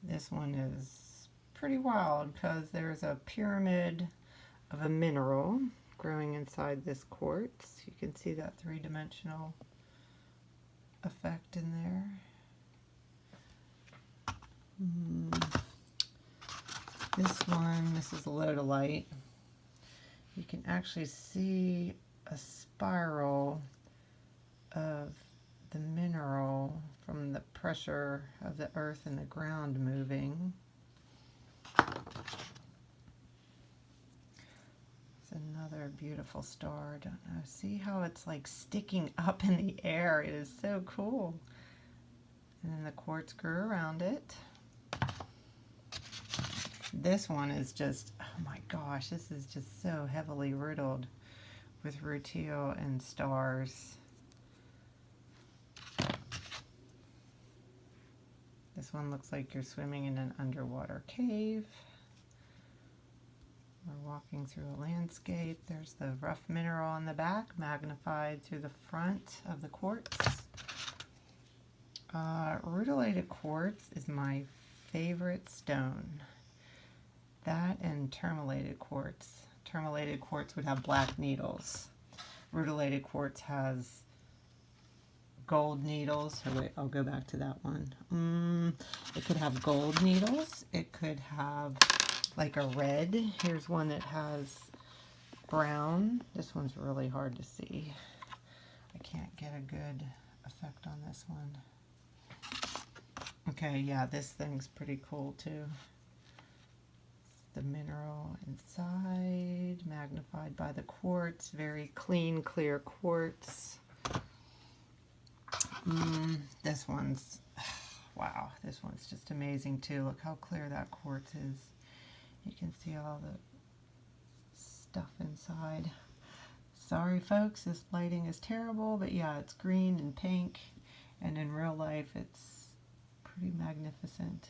This one is pretty wild because there's a pyramid of a mineral growing inside this quartz. You can see that three-dimensional effect in there. This is Lodalite. You can actually see a spiral of the mineral from the pressure of the earth and the ground moving. It's another beautiful star. I don't know. See how it's like sticking up in the air? It is so cool. And then the quartz grew around it. This one is just, oh my gosh, this is just so heavily riddled with rutile and stars. This one looks like you're swimming in an underwater cave. We're walking through a landscape. There's the rough mineral on the back, magnified through the front of the quartz. Rutilated quartz is my favorite stone. That and tourmalinated quartz. Tourmalinated quartz would have black needles. Rutilated quartz has gold needles. Oh wait, I'll go back to that one. It could have gold needles. It could have like a red. Here's one that has brown. This one's really hard to see. I can't get a good effect on this one. Okay, yeah, this thing's pretty cool too. The mineral inside, magnified by the quartz, very clean, clear quartz. This one's, wow, this one's just amazing too. Look how clear that quartz is. You can see all the stuff inside. Sorry folks, this lighting is terrible, but yeah, it's green and pink, and in real life it's pretty magnificent.